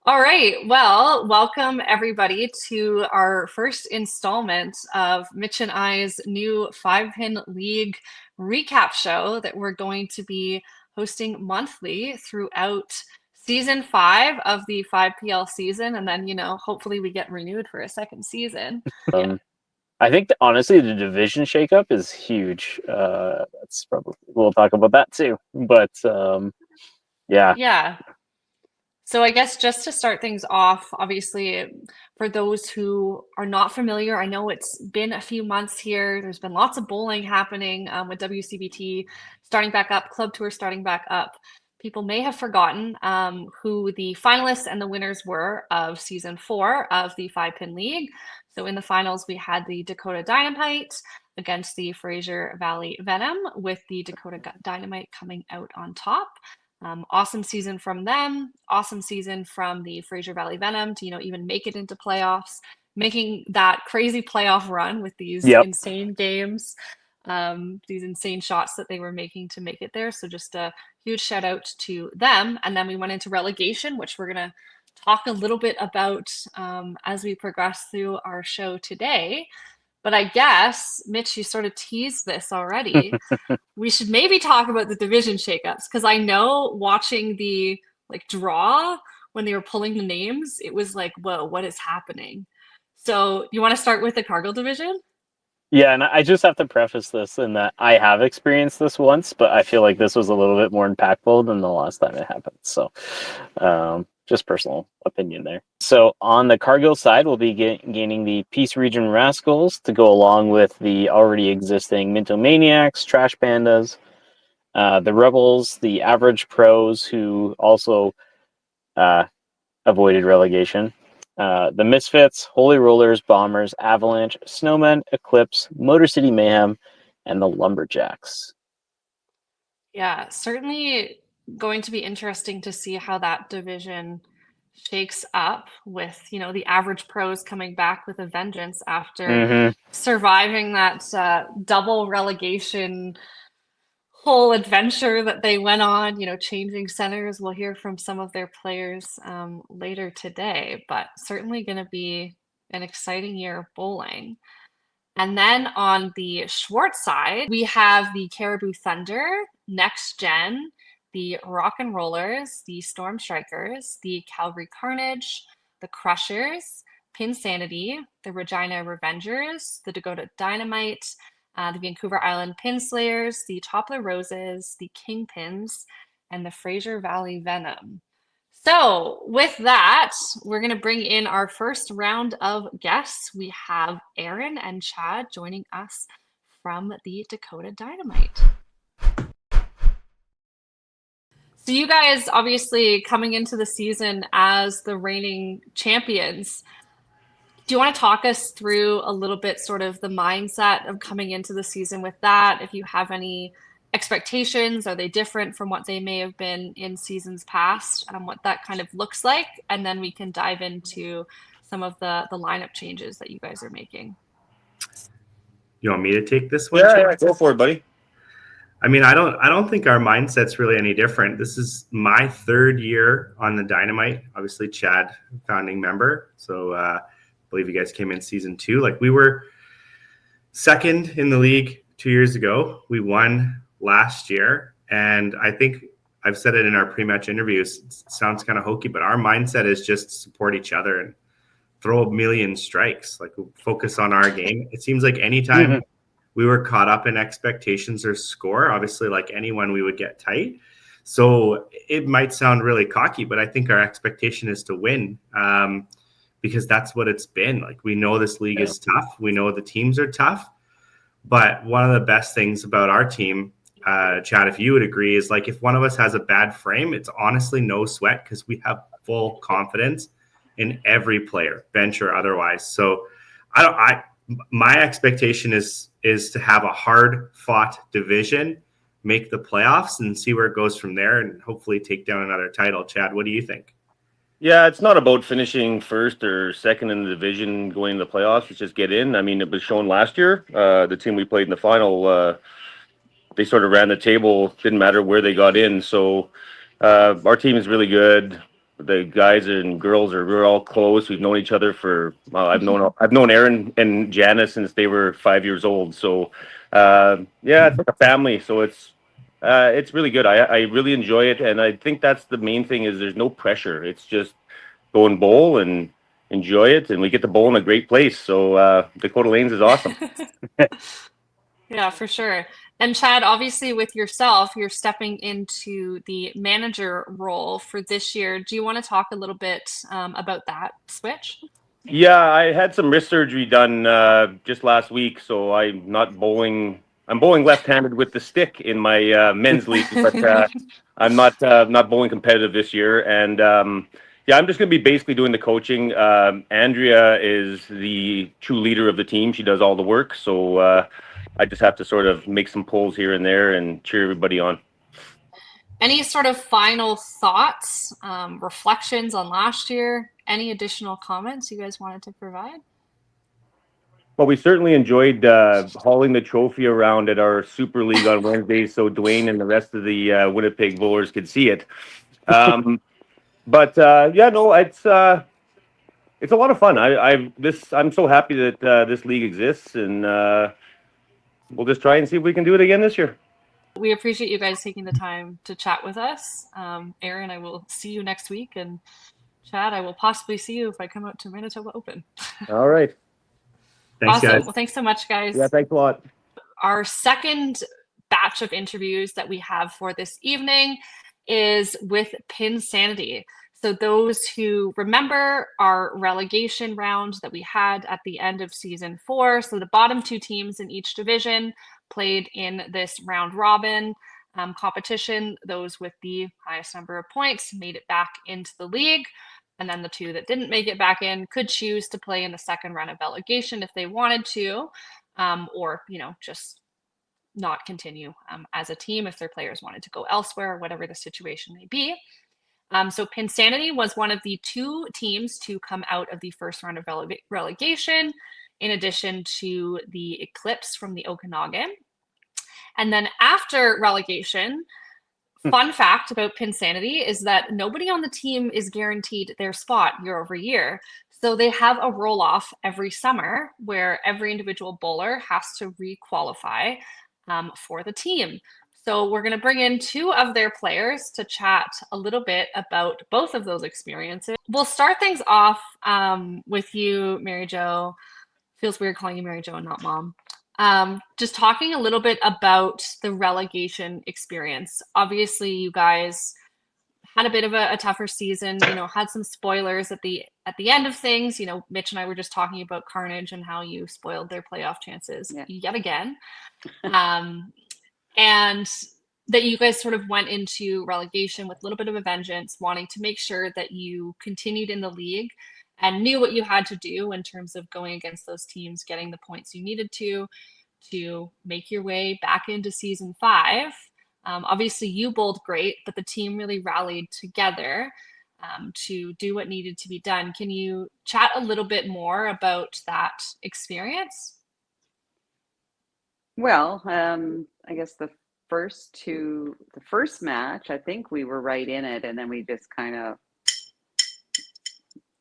All right. Well, welcome everybody to our first installment of Mitch and I's new 5-Pin League recap show that we're going to be hosting monthly throughout season 5 of the 5PL season. And then, hopefully we get renewed for a second season. Yeah. I think honestly the division shakeup is huge. That's probably we'll talk about that too. But yeah, Yeah. So I guess just to start things off, obviously, for those who are not familiar, I know it's been a few months here. There's been lots of bowling happening with WCBT starting back up, Club Tour starting back up. People may have forgotten who the finalists and the winners were of season 4 of the 5-Pin League. So in the finals, we had the Dakota Dynamite against the Fraser Valley Venom, with the Dakota Dynamite coming out on top. Awesome season from them. Awesome season from the Fraser Valley Venom to, even make it into playoffs, making that crazy playoff run with these yep. insane games, these insane shots that they were making to make it there. So just a huge shout out to them. And then we went into relegation, which we're going to talk a little bit about as we progress through our show today. But I guess, Mitch, you sort of teased this already. We should maybe talk about the division shakeups, because I know watching the draw when they were pulling the names, it was like, whoa, what is happening? So you want to start with the Cargill division? Yeah, and I just have to preface this in that I have experienced this once, but I feel like this was a little bit more impactful than the last time it happened. So just personal opinion there. So on the Cargill side, we'll be gaining the Peace Region Rascals to go along with the already existing Minto Maniacs, Trash Pandas, the Rebels, the Average Pros, who also avoided relegation, the Misfits, Holy Rollers, Bombers, Avalanche, Snowmen, Eclipse, Motor City Mayhem, and the Lumberjacks. Yeah, certainly going to be interesting to see how that division shakes up with, the average pros coming back with a vengeance after surviving that double relegation whole adventure that they went on, changing centers. We'll hear from some of their players later today, but certainly going to be an exciting year of bowling. And then on the Schwartz side, we have the Caribou Thunder, Next Gen, the Rock and Rollers, the Storm Strikers, the Calgary Carnage, the Crushers, Pinsanity, the Regina Revengers, the Dakota Dynamite, the Vancouver Island Pinslayers, the Toppler Roses, the Kingpins, and the Fraser Valley Venom. So, with that, we're going to bring in our first round of guests. We have Aaron and Chad joining us from the Dakota Dynamite. So, you guys obviously coming into the season as the reigning champions. Do you want to talk us through a little bit sort of the mindset of coming into the season with that? If you have any expectations, are they different from what they may have been in seasons past, what that kind of looks like? And then we can dive into some of the lineup changes that you guys are making. You want me to take this one? Yeah, go for it, buddy. I mean, I don't think our mindset's really any different. This is my third year on the Dynamite. Obviously, Chad, founding member. So I believe you guys came in season 2. Like, we were second in the league 2 years ago. We won last year. And I think I've said it in our pre-match interviews. It sounds kind of hokey, but our mindset is just to support each other and throw a million strikes. Like, focus on our game. It seems like anytime we were caught up in expectations or score, obviously, like anyone, we would get tight. So it might sound really cocky, but I think our expectation is to win, because that's what it's been. Like, we know this league is tough. We know the teams are tough. But one of the best things about our team, Chad, if you would agree, is like if one of us has a bad frame, it's honestly no sweat because we have full confidence in every player, bench or otherwise. So my expectation is to have a hard-fought division, make the playoffs, and see where it goes from there, and hopefully take down another title. Chad, what do you think? Yeah, it's not about finishing first or second in the division, going to the playoffs. It's just get in. I mean, it was shown last year. The team we played in the final, they sort of ran the table. Didn't matter where they got in. So our team is really good. the guys and girls we're all close. We've known each other for I've known Aaron and Jana since they were 5 years old. So yeah, it's like a family. So it's really good. I really enjoy it, and I think that's the main thing is there's no pressure. It's just go and bowl and enjoy it, and we get to bowl in a great place. So Dakota Lanes is awesome. Yeah, for sure. And Chad, obviously with yourself, you're stepping into the manager role for this year. Do you want to talk a little bit about that switch? Yeah, I had some wrist surgery done just last week, so I'm not bowling. I'm bowling left-handed with the stick in my men's league, but I'm not bowling competitive this year. And yeah, I'm just going to be basically doing the coaching. Andrea is the true leader of the team. She does all the work, so I just have to sort of make some pulls here and there and cheer everybody on. Any sort of final thoughts, reflections on last year? Any additional comments you guys wanted to provide? Well, we certainly enjoyed hauling the trophy around at our Super League on Wednesdays, so Dwayne and the rest of the Winnipeg bowlers could see it. But yeah, no, it's a lot of fun. I'm so happy that this league exists, and we'll just try and see if we can do it again this year. We appreciate you guys taking the time to chat with us. Aaron, I will see you next week, and Chad, I will possibly see you if I come out to Manitoba Open. All right. Thanks, Awesome. guys. Well, thanks so much, guys. Yeah, thanks a lot. Our second batch of interviews that we have for this evening is with Pinsanity. So those who remember our relegation round that we had at the end of season 4, so the bottom 2 teams in each division played in this round robin competition. Those with the highest number of points made it back into the league. And then the 2 that didn't make it back in could choose to play in the second round of relegation if they wanted to, or, just not continue as a team if their players wanted to go elsewhere, whatever the situation may be. So Pinsanity was one of the 2 teams to come out of the first round of relegation, in addition to the Eclipse from the Okanagan. And then after relegation, fun fact about Pinsanity is that nobody on the team is guaranteed their spot year over year. So they have a roll-off every summer where every individual bowler has to re-qualify for the team. So we're going to bring in 2 of their players to chat a little bit about both of those experiences. We'll start things off with you, Mary Jo. Feels weird calling you Mary Jo and not Mom. Just talking a little bit about the relegation experience. Obviously, you guys had a bit of a tougher season, had some spoilers at the end of things. Mitch and I were just talking about Carnage and how you spoiled their playoff chances yet again. And that you guys sort of went into relegation with a little bit of a vengeance, wanting to make sure that you continued in the league and knew what you had to do in terms of going against those teams, getting the points you needed to make your way back into season 5. Obviously, you bowled great, but the team really rallied together to do what needed to be done. Can you chat a little bit more about that experience? Well, I guess the first match, I think we were right in it, and then we just kind of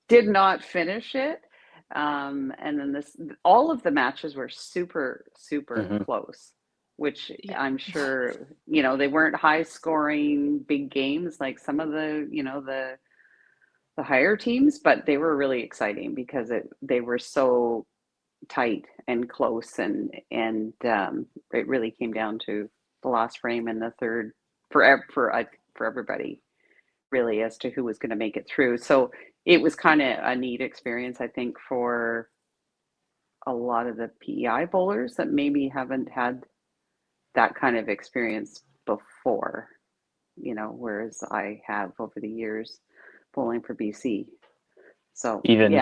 did not finish it. And then all of the matches were super, super close, which I'm sure, they weren't high scoring big games like some of the, the higher teams, but they were really exciting because they were so tight and close, and it really came down to the last frame and the third for everybody, really, as to who was going to make it through. So it was kind of a neat experience, I think, for a lot of the PEI bowlers that maybe haven't had that kind of experience before, whereas I have over the years bowling for BC. So even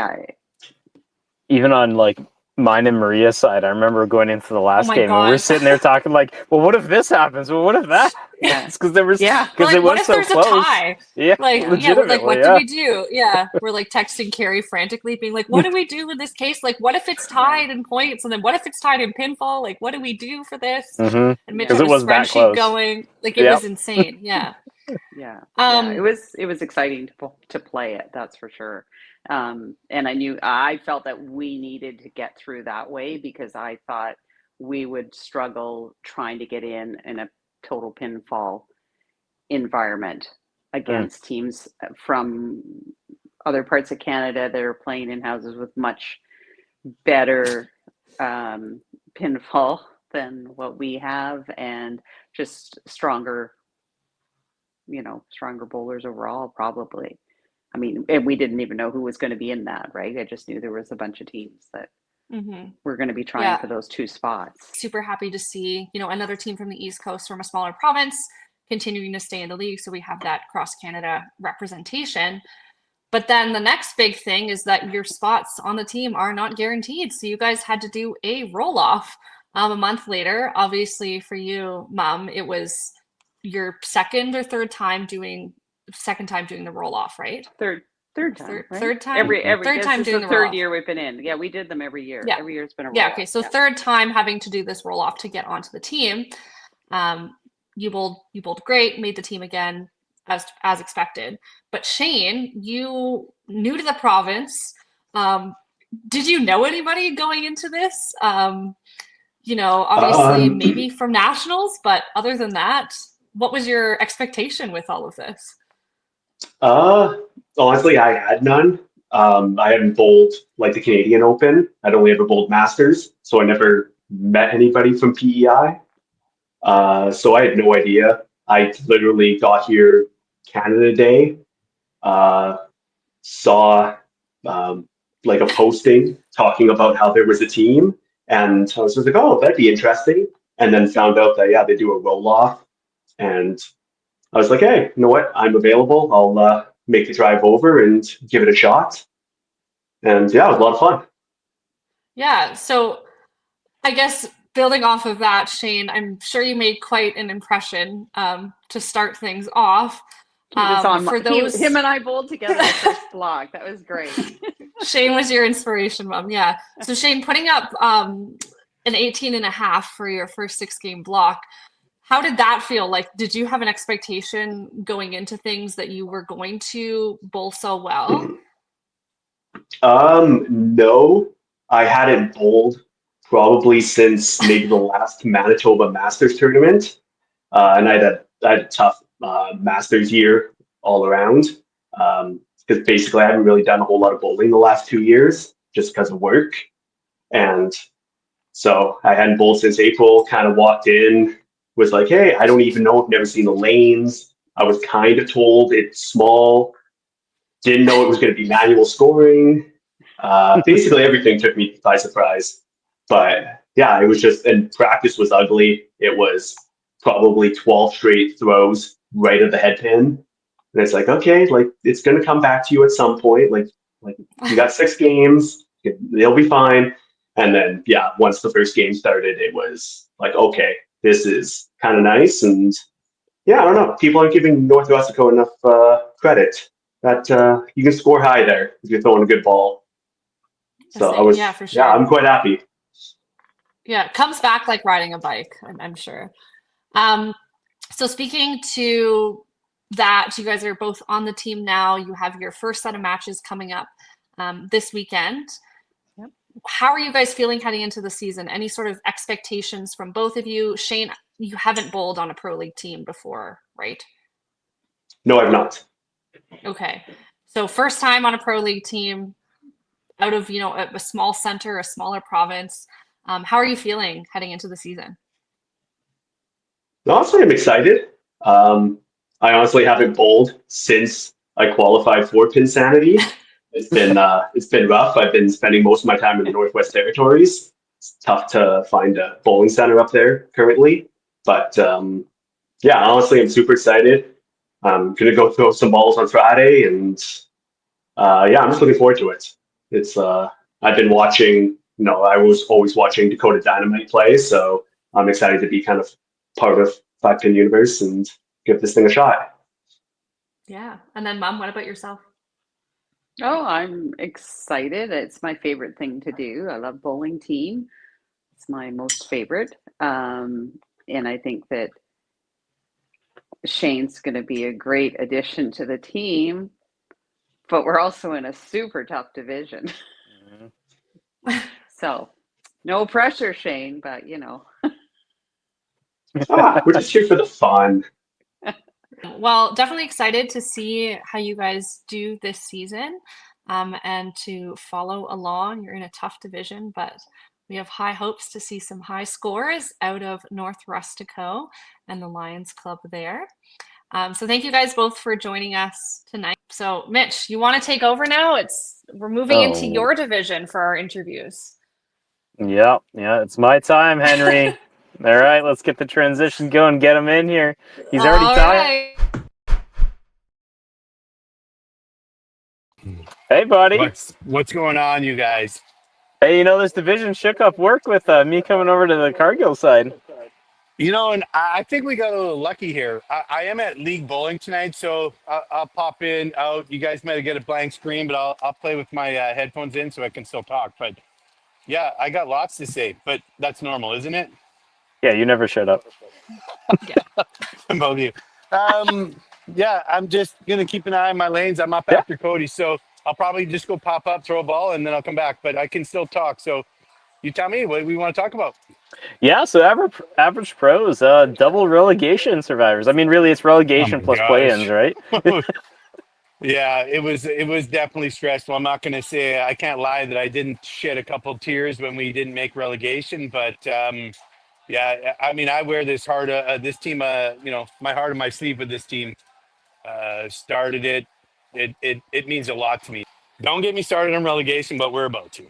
on like mine and Maria's side, I remember going into the last game and we're sitting there talking like, well, what if this happens? Well, what if that? Yeah, because there was because it what was if so there's close. A tie? Yeah, we're like, what do we do? Yeah, we're like texting Carrie frantically, being like, what do we do in this case? Like, what if it's tied in points, and then what if it's tied in pinfall? Like, what do we do for this? And Mitch had a spreadsheet going. Like, it was insane. Yeah. Yeah, Um, it was exciting to play it, that's for sure. And I felt that we needed to get through that way because I thought we would struggle trying to get in a total pinfall environment against teams from other parts of Canada that are playing in houses with much better pinfall than what we have, and just stronger bowlers overall, probably. I mean, and we didn't even know who was going to be in that, right? I just knew there was a bunch of teams that were going to be trying for those 2 spots. Super happy to see, another team from the East Coast from a smaller province continuing to stay in the league. So we have that cross Canada representation. But then the next big thing is that your spots on the team are not guaranteed. So you guys had to do a roll off a month later. Obviously, for you, Mom, it was your second time doing the roll off, right? Third time, right? Third time. Every third time this is doing the the roll third off. year we've been in. Yeah, we did them every year. Yeah. Every year's been a roll Yeah. off. Okay. So third time having to do this roll off to get onto the team. You bowled great, made the team again as expected. But Shane, you new to the province. Did you know anybody going into this? Obviously maybe from nationals, but other than that, what was your expectation with all of this? Honestly, I had none. I hadn't bowled like the Canadian Open. I'd only ever bowled Masters, so I never met anybody from PEI. So I had no idea. I literally got here Canada Day, saw like a posting talking about how there was a team, and I was just like, oh, that'd be interesting. And then found out that, yeah, they do a roll off. And I was like, hey, you know what? I'm available. I'll make the drive over and give it a shot. And yeah, it was a lot of fun. Yeah. So I guess building off of that, Shane, I'm sure you made quite an impression to start things off. Him and I bowled together the first block. That was great. Shane was your inspiration, Mom. Yeah. So Shane, putting up an 18.5 for your first 6-game block, how did that feel? Like, did you have an expectation going into things that you were going to bowl so well? No, I hadn't bowled probably since maybe the last Manitoba Masters tournament. And I had a tough Masters year all around. Because basically I haven't really done a whole lot of bowling the last 2 years just because of work. And so I hadn't bowled since April, kind of walked in, was like, hey, I don't even know, I've never seen the lanes. I was kind of told it's small, didn't know it was going to be manual scoring. Basically everything took me by surprise. But yeah, it was just, and practice was ugly. It was probably 12 straight throws right at the head pin. And it's like, okay, like it's going to come back to you at some point. Like you got 6 games, they'll be fine. And then, yeah, once the first game started, it was like, okay, this is kind of nice. And yeah, I don't know. People aren't giving Northwestico enough credit that you can score high there if you're throwing a good ball. So Yeah, for sure. Yeah, I'm quite happy. Yeah, it comes back like riding a bike, I'm sure. So speaking to that, you guys are both on the team now. You have your first set of matches coming up this weekend. Yep. How are you guys feeling heading into the season? Any sort of expectations from both of you? Shane, you haven't bowled on a pro league team before, right? No, I've not. Okay. So first time on a pro league team out of, a small center, a smaller province. How are you feeling heading into the season? Honestly, I'm excited. I honestly haven't bowled since I qualified for Pinsanity. It's been rough. I've been spending most of my time in the Northwest Territories. It's tough to find a bowling center up there currently. But yeah, honestly, I'm super excited. I'm gonna go throw some balls on Friday, and yeah, I'm just looking forward to it. It's I've been watching. I was always watching Dakota Dynamite play, so I'm excited to be kind of part of 5-Pin Universe and give this thing a shot. Yeah. And then Mom, what about yourself? Oh, I'm excited. It's my favorite thing to do. I love bowling team. It's my most favorite. And I think that Shane's going to be a great addition to the team, but we're also in a super tough division. So, no pressure, Shane, but you know. We're just here for the fun. Well, definitely excited to see how you guys do this season, and to follow along. You're in a tough division, but we have high hopes to see some high scores out of North Rustico and the Lions Club there. So thank you guys both for joining us tonight. So Mitch, you want to take over now? We're moving into your division for our interviews. Yeah, it's my time, Henry. All right, let's get the transition going. Get him in here. He's already tired. Hey, buddy. What's going on, you guys? Hey, this division shook up work with me coming over to the Cargill side. And I think we got a little lucky here. I am at league bowling tonight, so I'll pop in, out. You guys might get a blank screen, but I'll play with my headphones in so I can still talk. But yeah, I got lots to say, but that's normal, isn't it? Yeah, you never shut up. Both of you. Yeah, I'm just gonna keep an eye on my lanes. I'm up after Cody, so I'll probably just go pop up, throw a ball, and then I'll come back. But I can still talk. So you tell me what we want to talk about. Yeah, so average pros, double relegation survivors. I mean, really, it's relegation plus play-ins, right? Yeah, it was definitely stressful. I'm not going to say, I can't lie that I didn't shed a couple tears when we didn't make relegation, but yeah, I mean, I wear this heart, this team, my heart on my sleeve with this team. Started it. It means a lot to me. Don't get me started on relegation, but we're about to.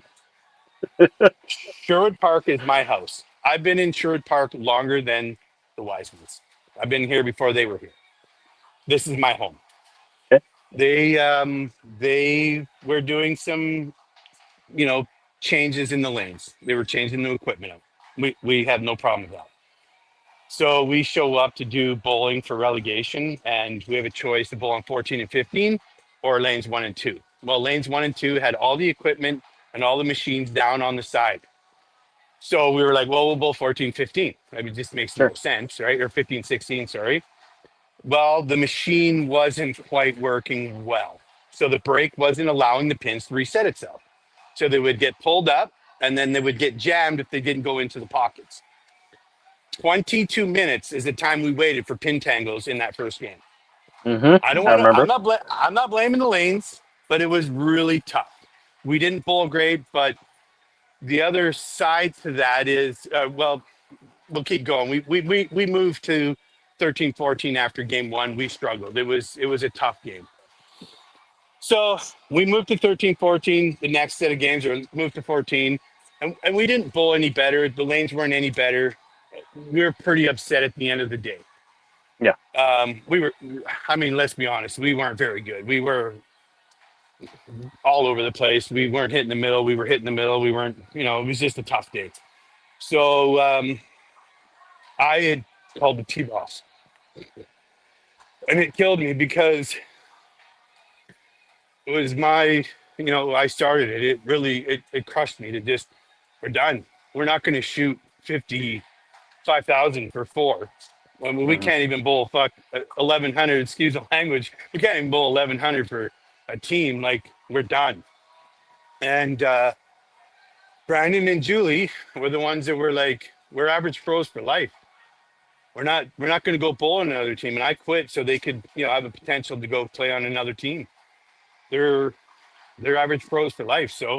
Sherwood Park is my house. I've been in Sherwood Park longer than the Wisemans. I've been here before they were here. This is my home. Okay. They were doing some, changes in the lanes. They were changing the equipment up. We have no problem with that. So we show up to do bowling for relegation, and we have a choice to bowl on 14 and 15 or lanes 1 and 2. Well, lanes 1 and 2 had all the equipment and all the machines down on the side. So we were like, well, we'll bowl 14, 15. I mean, it just makes no sense, right? Or 15, 16, sorry. Well, the machine wasn't quite working well. So the brake wasn't allowing the pins to reset itself. So they would get pulled up and then they would get jammed if they didn't go into the pockets. 22 minutes is the time we waited for pin tangles in that first game. Mm-hmm. I remember. I'm not blaming the lanes, but it was really tough. We didn't bowl great, but the other side to that is, we'll keep going. We moved to 13-14 after game 1. We struggled. It was a tough game. So we moved to 13-14 the next set of games, or moved to 14, and we didn't bowl any better. The lanes weren't any better. We were pretty upset at the end of the day. Yeah. Let's be honest, we weren't very good. We were all over the place. We weren't hitting the middle. We were hitting the middle. We weren't, it was just a tough day. So I had called the T-Boss. And it killed me because it was I started it. It really, it crushed me to just, we're done. We're not going to shoot 55,000 for 4. I mean, we can't even bowl 1,100, excuse the language. We can't even bowl 1,100 for a team. Like, we're done. And Brandon and Julie were the ones that were like, we're average pros for life. We're not going to go bowl on another team. And I quit so they could, have a potential to go play on another team. They're average pros for life. So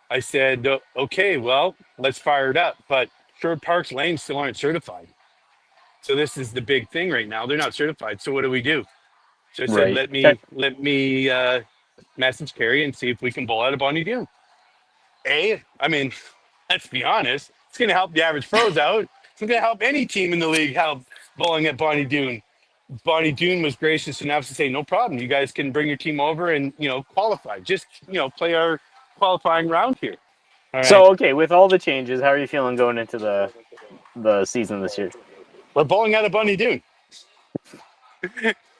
I said, okay, well, let's fire it up. But Sherwood Park's lanes still aren't certified. So this is the big thing right now. They're not certified. So what do we do? So I said, let me message Carrie and see if we can bowl out of Bonnie Doon. Let's be honest, it's going to help the average pros out. It's going to help any team in the league help bowling at Bonnie Doon. Bonnie Doon was gracious enough to say, no problem. You guys can bring your team over and, qualify. Just, play our qualifying round here. All right. So, okay, with all the changes, how are you feeling going into the season this year? We're bowling out of Bonnie Doon.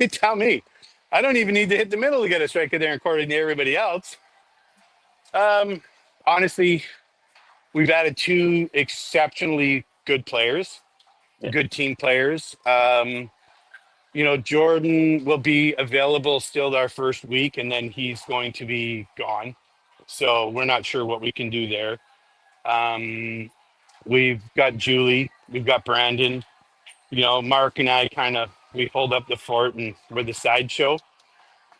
You tell me. I don't even need to hit the middle to get a striker there and coordinate everybody else. Honestly, we've added 2 exceptionally good players, good team players. Jordan will be available still our first week, and then he's going to be gone. So we're not sure what we can do there. We've got Julie, we've got Brandon. Mark and I we hold up the fort, and we're the sideshow.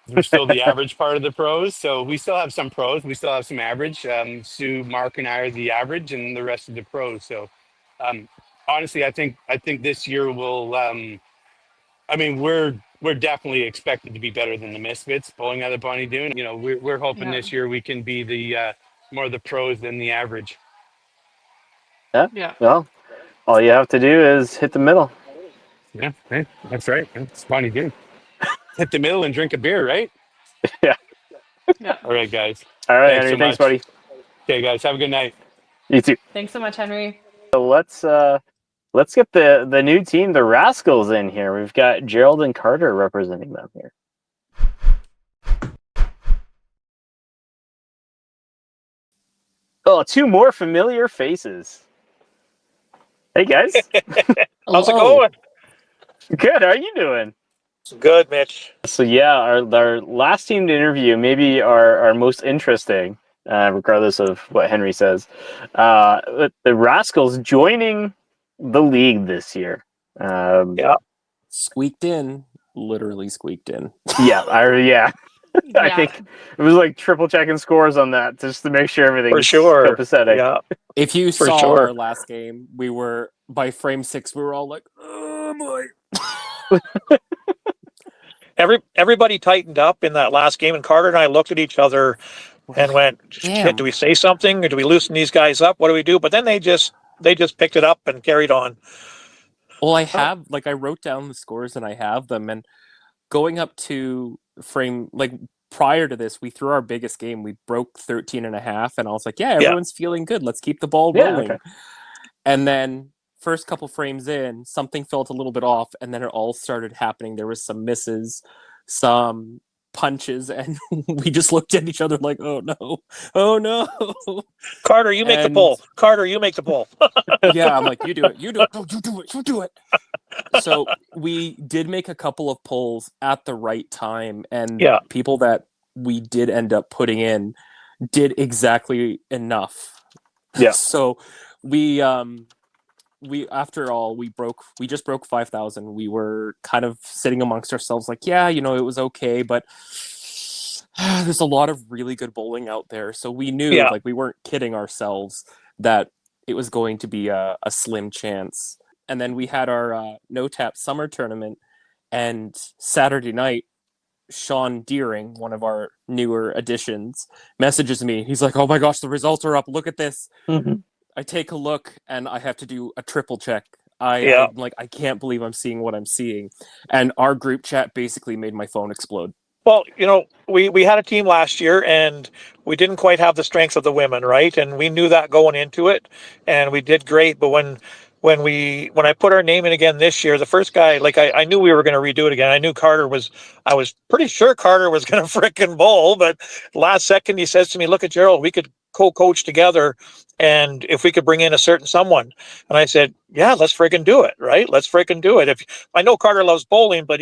We're still the average part of the pros, so we still have some pros. We still have some average. Sue, Mark, and I are the average, and the rest of the pros. So, honestly, I think this year will. We're definitely expected to be better than the Misfits bowling out of Bonnie Doon. We're hoping this year we can be the more the pros than the average. Yeah. Well, all you have to do is hit the middle. Yeah, that's right. It's Bonnie Doon. Hit the middle and drink a beer, right? Yeah. Yeah. All right, guys. All right, Thanks Henry. so Thanks, much. buddy. Okay, guys. Have a good night. You too. Thanks so much, Henry. So let's get the new team, the Rascals, in here. We've got Gerald and Carter representing them here. Oh, two more familiar faces. Hey, guys. How's it going? Good. How are you doing? Good, Mitch. So yeah, our last team to interview, maybe our most interesting, regardless of what Henry says. The Rascals joining the league this year. Yeah. Squeaked in, literally squeaked in. Yeah, I Yeah. think it was like triple checking scores on that just to make sure everything's For sure. copacetic. Yeah. If you For saw sure. our last game, we were by frame 6, we were all like, "Oh boy!" Everybody tightened up in that last game, and Carter and I looked at each other and went, Damn. "Shit, do we say something or do we loosen these guys up? What do we do?" But then they just picked it up and carried on. Well, I wrote down the scores and I have them, and going up to frame prior to this, we threw our biggest game. We broke 13.5, and I was like, yeah, everyone's feeling good. Let's keep the ball rolling. Okay. And then first couple frames in, something felt a little bit off, and then it all started happening. There was some misses, some punches, and we just looked at each other like, oh no. Carter, you make the pull. Carter, you make the pull. Yeah, I'm like, you do it. No, you do it. So we did make a couple of pulls at the right time, and people that we did end up putting in did exactly enough. Yeah. So we after all, we just broke 5,000. We were kind of sitting amongst ourselves like, yeah, it was okay, but there's a lot of really good bowling out there. So we knew we weren't kidding ourselves that it was going to be a slim chance. And then we had our No Tap Summer Tournament, and Saturday night, Sean Deering, one of our newer additions, messages me. He's like, oh my gosh, the results are up. Look at this. Mm-hmm. I take a look, and I have to do a triple check. I'm like, I can't believe I'm seeing what I'm seeing. And our group chat basically made my phone explode. Well, we had a team last year, and we didn't quite have the strength of the women, right? And we knew that going into it, and we did great. But when I put our name in again this year, the first guy, I knew we were going to redo it again. I knew I was pretty sure Carter was going to frickin' bowl, but last second he says to me, look at Gerald, we could co-coach together, and if we could bring in a certain someone. And I said, yeah, let's freaking do it, right? Let's freaking do it. If I know Carter loves bowling, but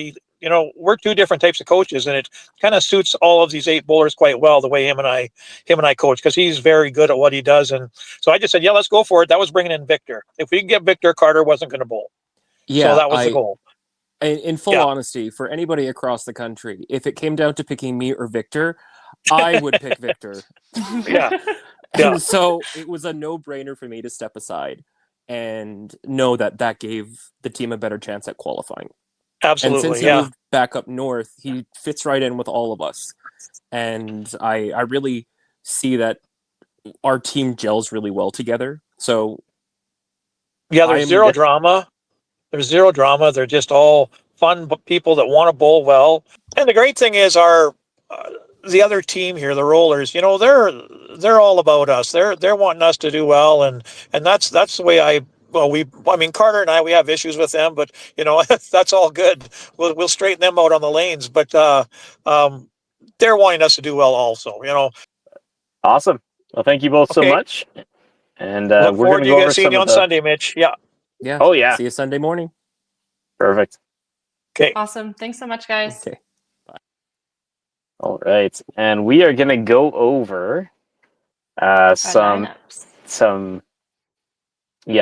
we're two different types of coaches, and it kind of suits all of these 8 bowlers quite well, the way him and I coach, because he's very good at what he does. And so I just said, yeah, let's go for it. That was bringing in Victor. If we could get Victor, Carter wasn't going to bowl. Yeah, so that was the goal. In full honesty, for anybody across the country, if it came down to picking me or Victor, I would pick Victor. Yeah. And so it was a no-brainer for me to step aside and know that gave the team a better chance at qualifying. Absolutely. And since he moved back up north, he fits right in with all of us. And I really see that our team gels really well together. So there's zero drama. There's zero drama. They're just all fun people that want to bowl well. And the great thing is the other team here, the Rollers, they're all about us. They're wanting us to do well, and that's the way Carter and I, we have issues with them, but that's all good. We'll straighten them out on the lanes, but they're wanting us to do well also. Awesome. Well, thank you both so much, and look we're going to go over seeing you on Sunday, Mitch. Yeah. Yeah. Oh yeah. See you Sunday morning. Perfect. Okay. Awesome. Thanks so much, guys. Okay. All right, and we are gonna go over Our some lineups.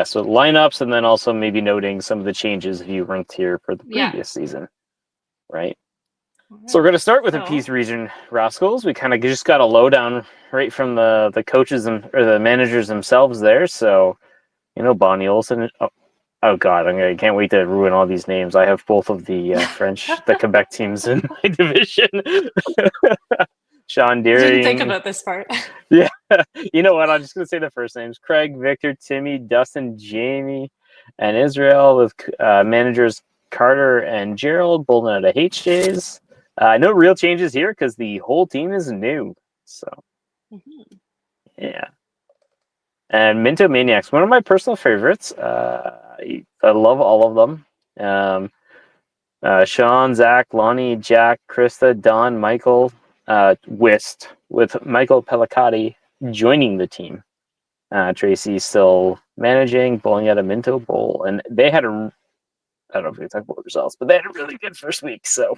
so lineups, and then also maybe noting some of the changes you ranked here for the Yeah. previous season, right? So we're going to start with the Peace Region Rascals. We kind of just got a lowdown right from the coaches or the managers themselves there. So, Bonnie Olsen. Oh God, I can't wait to ruin all these names. I have both of the the Quebec teams in my division. Sean Deering. Didn't think about this part. Yeah, you know what? I'm just going to say the first names: Craig, Victor, Timmy, Dustin, Jamie, and Israel, with managers Carter and Gerald, both out of HJs. No real changes here because the whole team is new. So, yeah. And Minto Maniacs, one of my personal favorites. I love all of them. Sean, Zach, Lonnie, Jack, Krista, Don, Michael, Wist, with Michael Pellicati joining the team. Tracy still managing, bowling at a Minto Bowl. And they had I don't know if we can talk about results, but they had a really good first week. So,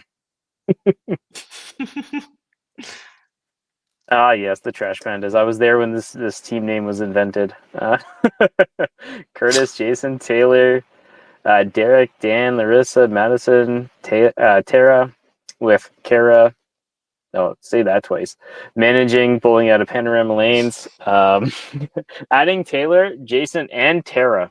yes, the Trash Pandas. I was there when this team name was invented. Curtis, Jason, Taylor, Derek, Dan, Larissa, Madison, Tara, with Kara. Oh, say that twice. Managing, bowling out of Panorama Lanes. Adding Taylor, Jason, and Tara.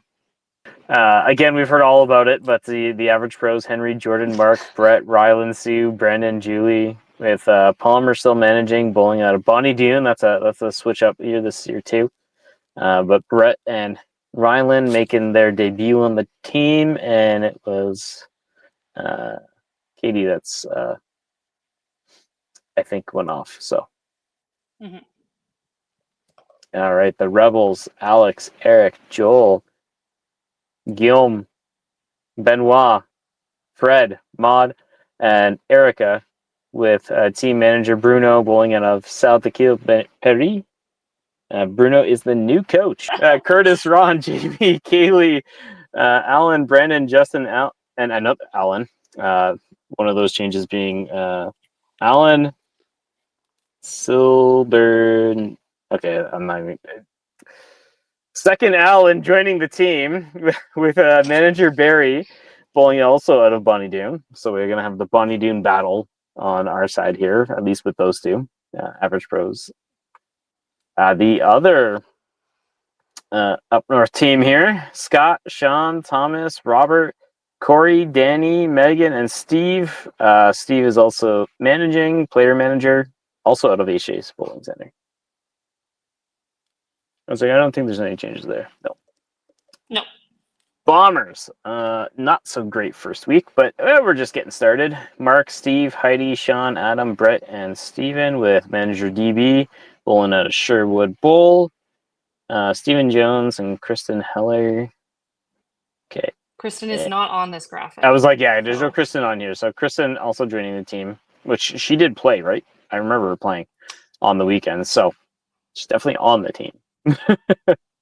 Again, we've heard all about it, but the average pros: Henry, Jordan, Mark, Brett, Rylan, Sue, Brandon, Julie, with Palmer still managing, bowling out of Bonnie Dune. That's a switch up here this year too. But Brett and Rylan making their debut on the team, and it was Katie that's I think went off. So. All right, the Rebels: Alex, Eric, Joel, Guillaume, Benoit, Fred, Maud, and Erica, with team manager Bruno bowling out of South Dakota, Paris. Bruno is the new coach. Curtis, Ron, JB, Kaylee, Alan, Brandon, Justin, and another Alan. One of those changes being Alan Silber. Okay, I'm not even. Second Alan joining the team with manager Barry bowling also out of Bonnie Doon. So we're going to have the Bonnie Doon battle on our side here, at least with those two average pros. The other up north team here: Scott, Sean, Thomas, Robert, Corey, Danny, Megan, and Steve. Steve is also managing, player manager, also out of HJ's Bowling Center. I was like, I don't think there's any changes there. No. Bombers, not so great first week, but we're just getting started. Mark, Steve, Heidi, Sean, Adam, Brett, and Steven, with manager DB bowling out of Sherwood Bowl. Stephen Jones and Kristen Heller. Okay. Kristen is not on this graphic. I was like, yeah, there's no Kristen on here. So Kristen also joining the team, which she did play, right? I remember her playing on the weekend. So she's definitely on the team.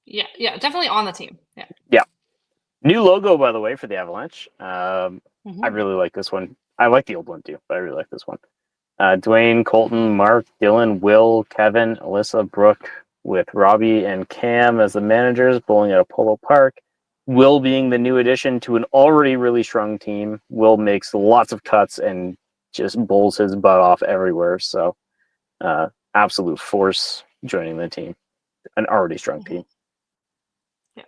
Yeah, definitely on the team. Yeah. New logo, by the way, for the Avalanche. I really like this one. I like the old one too, but I really like this one. Dwayne, Colton, Mark, Dylan, Will, Kevin, Alyssa, Brooke, with Robbie and Cam as the managers, bowling at Apollo Park. Will being the new addition to an already really strong team. Will makes lots of cuts and just bowls his butt off everywhere. So, absolute force joining the team. An already strong team. Yeah.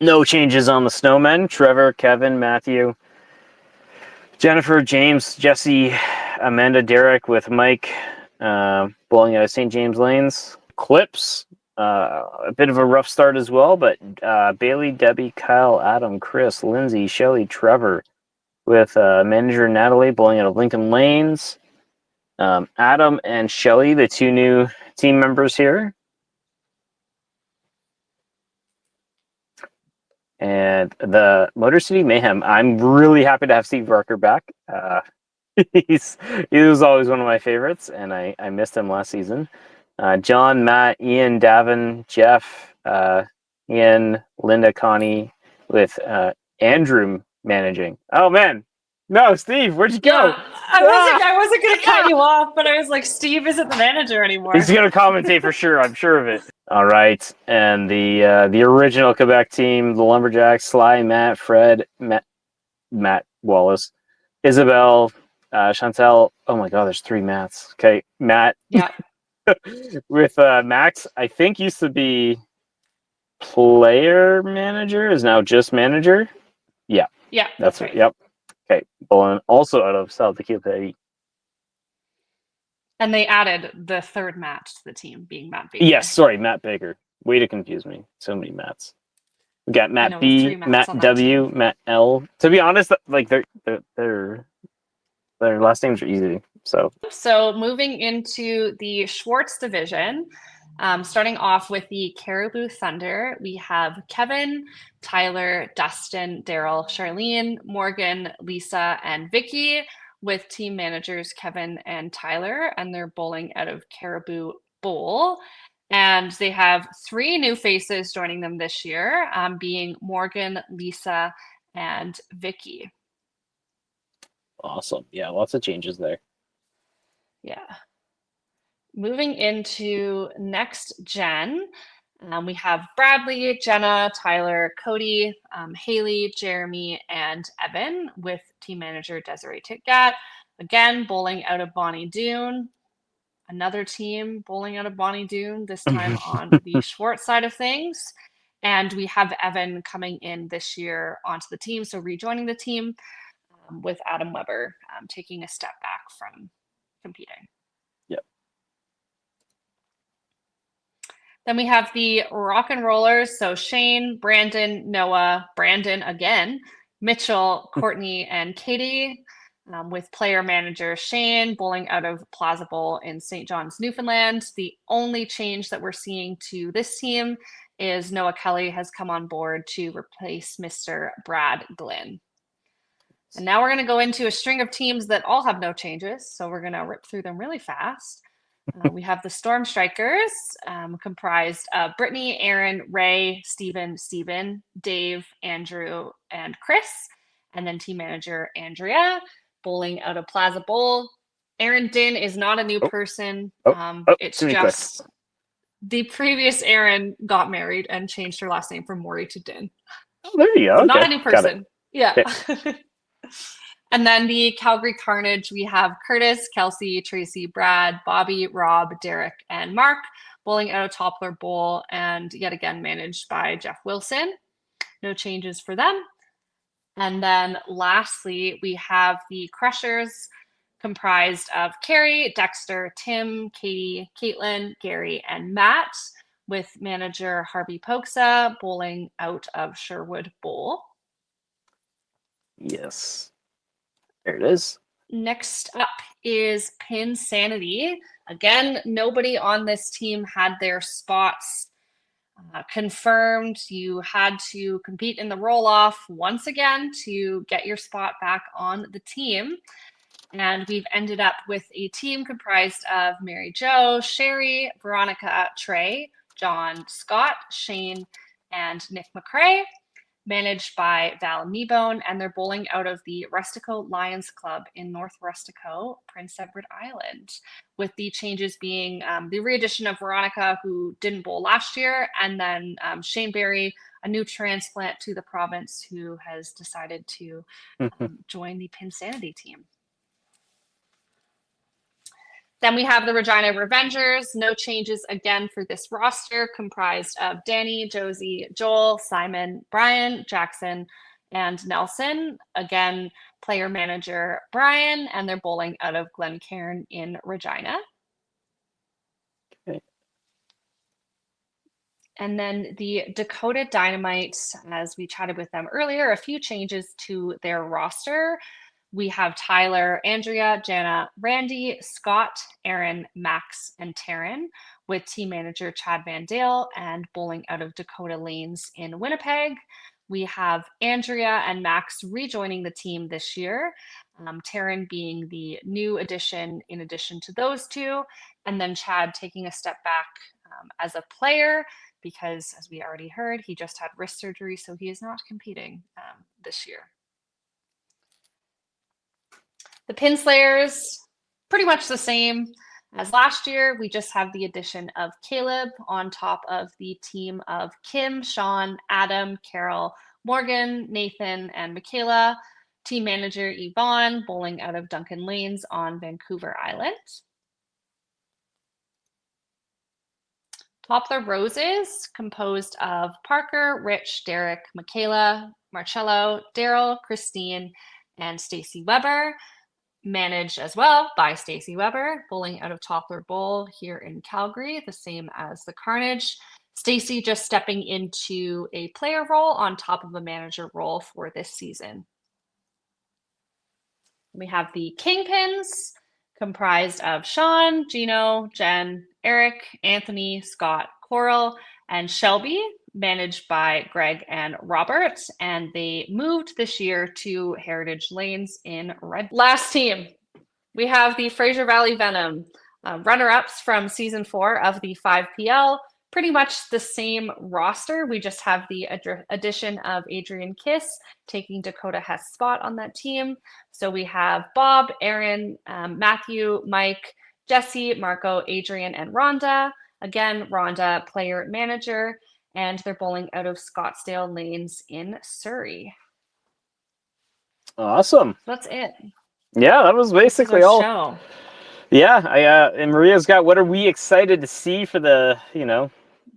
No changes on the Snowmen. Trevor, Kevin, Matthew, Jennifer, James, Jesse, Amanda, Derek, with Mike bowling out of St. James Lanes. Clips, a bit of a rough start as well, but Bailey, Debbie, Kyle, Adam, Chris, Lindsay, Shelly, Trevor, with manager Natalie bowling out of Lincoln Lanes. Adam and Shelly, the two new team members here. And the Motor City Mayhem, I'm really happy to have Steve Barker back. He was always one of my favorites, and I missed him last season. John, Matt, Ian, Davin, Jeff, Ian, Linda, Connie, with Andrew managing. Oh man, no, Steve, where'd you go? Yeah, I wasn't gonna cut you off, but I was like, Steve isn't the manager anymore. He's gonna commentate for sure. I'm sure of it. All right, and the original Quebec team, the Lumberjacks, Sly, Matt, Fred, Matt Wallace, Isabel, Chantel. Oh my God, there's 3 Matts. Okay, Matt. Yeah. With Max, I think used to be player manager, is now just manager. Yeah, Yeah, that's right. Yep. Okay, Bullen also out of South Dakota. And they added the 3rd Matt to the team, being Matt Baker. Yes, sorry, Matt Baker. Way to confuse me. So many Matts. We got Matt know, B, 3 Matts Matt on that W, team. Matt L. To be honest, like their last names are easy. So moving into the Schwartz division, starting off with the Caribou Thunder, we have Kevin, Tyler, Dustin, Daryl, Charlene, Morgan, Lisa, and Vicky, with team managers Kevin and Tyler, and they're bowling out of Caribou Bowl. And they have 3 new faces joining them this year, being Morgan, Lisa, and Vicky. Awesome. Yeah, lots of changes there. Yeah. Moving into next gen, we have Bradley, Jenna, Tyler, Cody, Haley, Jeremy, and Evan, with team manager Desiree Titgat. Again, bowling out of Bonnie Doon. Another team bowling out of Bonnie Doon, this time on the Schwartz side of things. And we have Evan coming in this year onto the team, so rejoining the team, with Adam Weber taking a step back from competing. Yep. Then we have the Rock and Rollers. So Shane, Brandon, Noah, Brandon again, Mitchell, Courtney, and Katie, with player manager Shane bowling out of Plaza Bowl in St. John's, Newfoundland. The only change that we're seeing to this team is Noah Kelly has come on board to replace Mr. Brad Glynn. And now we're going to go into a string of teams that all have no changes. So we're going to rip through them really fast. We have the Storm Strikers, comprised of Brittany, Aaron, Ray, Steven, Dave, Andrew, and Chris. And then team manager Andrea, bowling out of Plaza Bowl. Aaron Din is not a new person. It's just the previous Aaron got married and changed her last name from Maury to Din. Oh, there you go. So okay. not a new person. Yeah. Okay. And then the Calgary Carnage, we have Curtis, Kelsey, Tracy, Brad, Bobby, Rob, Derek, and Mark, bowling out of Toppler Bowl, and yet again managed by Jeff Wilson. No changes for them. And then lastly, we have the Crushers, comprised of Carrie, Dexter, Tim, Katie, Caitlin, Gary, and Matt, with manager Harvey Poksa bowling out of Sherwood Bowl. Yes. There it is. Next up is Pin Sanity. Again, nobody on this team had their spots confirmed. You had to compete in the roll-off once again to get your spot back on the team. And we've ended up with a team comprised of Mary Jo, Sherry, Veronica, Trey, John, Scott, Shane, and Nick McCrae, managed by Val Kneebone, and they're bowling out of the Rustico Lions Club in North Rustico, Prince Edward Island, with the changes being the re-addition of Veronica, who didn't bowl last year, and then Shane Berry, a new transplant to the province, who has decided to join the Pinsanity team. Then we have the Regina Revengers. No changes again for this roster, comprised of Danny, Josie, Joel, Simon, Brian, Jackson, and Nelson. Again, player manager Brian, and they're bowling out of Glencairn in Regina. Okay. And then the Dakota Dynamite, as we chatted with them earlier, a few changes to their roster. We have Tyler, Andrea, Jana, Randy, Scott, Aaron, Max, and Taryn, with team manager Chad Van Dale and bowling out of Dakota Lanes in Winnipeg. We have Andrea and Max rejoining the team this year, Taryn being the new addition in addition to those two, and then Chad taking a step back as a player because, as we already heard, he just had wrist surgery, so he is not competing this year. The Pinslayers, pretty much the same as last year. We just have the addition of Caleb on top of the team of Kim, Sean, Adam, Carol, Morgan, Nathan, and Michaela. Team manager Yvonne, bowling out of Duncan Lanes on Vancouver Island. Poplar Roses, composed of Parker, Rich, Derek, Michaela, Marcello, Daryl, Christine, and Stacy Weber. Managed as well by Stacy Weber, bowling out of Poplar Bowl here in Calgary, the same as the Carnage. Stacy just stepping into a player role on top of a manager role for this season. We have the Kingpins, comprised of Sean, Gino, Jen, Eric, Anthony, Scott, Coral, and Shelby, managed by Greg and Robert. And they moved this year to Heritage Lanes in Red. Last team, we have the Fraser Valley Venom, runner-ups from season 4 of the 5PL. Pretty much the same roster. We just have the addition of Adrian Kiss taking Dakota Hess' spot on that team. So we have Bob, Aaron, Matthew, Mike, Jesse, Marco, Adrian, and Rhonda. Again, Rhonda, player manager, and they're bowling out of Scottsdale Lanes in Surrey. Awesome. So that's it. Yeah, that was basically all. Show. Yeah, and Maria's got, what are we excited to see for the,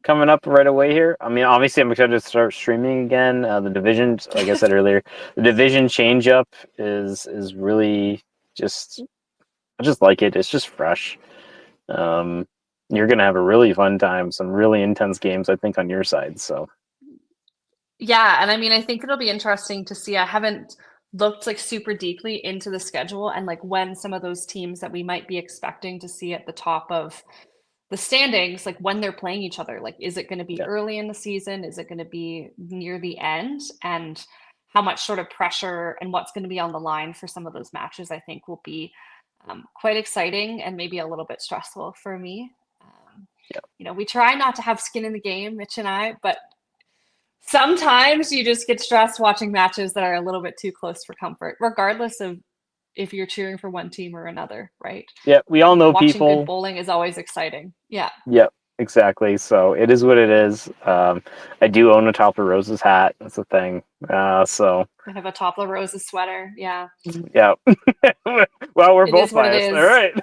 coming up right away here? I mean, obviously I'm excited to start streaming again. The division, like I said earlier, the division change up is really just, I just like it. It's just fresh. You're going to have a really fun time, some really intense games, I think, on your side. So, yeah. And I mean, I think it'll be interesting to see. I haven't looked like super deeply into the schedule and like when some of those teams that we might be expecting to see at the top of the standings, like when they're playing each other, like, is it going to be early in the season? Is it going to be near the end? And how much sort of pressure and what's going to be on the line for some of those matches, I think will be quite exciting and maybe a little bit stressful for me. We try not to have skin in the game, Mitch and I, but sometimes you just get stressed watching matches that are a little bit too close for comfort, regardless of if you're cheering for one team or another, right? Yeah, we all know watching people. Good bowling is always exciting. Yeah. Yep, exactly. So it is what it is. I do own a Topper Roses hat. That's the thing. So I have a Topla Roses sweater. Yeah. Yeah. Well, we're both biased. All right.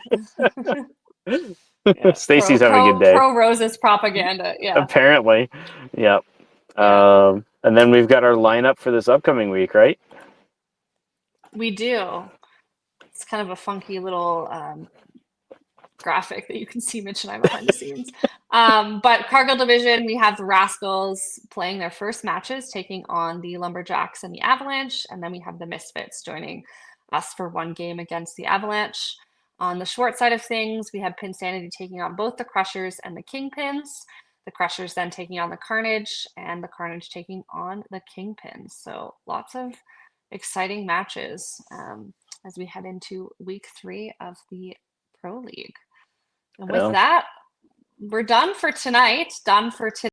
Yeah. Stacy's having a good day. Pro Roses propaganda. Yeah. Apparently. Yep. Yeah. And then we've got our lineup for this upcoming week, right? We do. It's kind of a funky little graphic that you can see Mitch and I behind the scenes. But Cargill Division, we have the Rascals playing their first matches, taking on the Lumberjacks and the Avalanche. And then we have the Misfits joining us for one game against the Avalanche. On the short side of things, we have Pinsanity taking on both the Crushers and the Kingpins. The Crushers then taking on the Carnage, and the Carnage taking on the Kingpins. So lots of exciting matches as we head into week 3 of the Pro League. And with that, we're done for tonight. Done for today.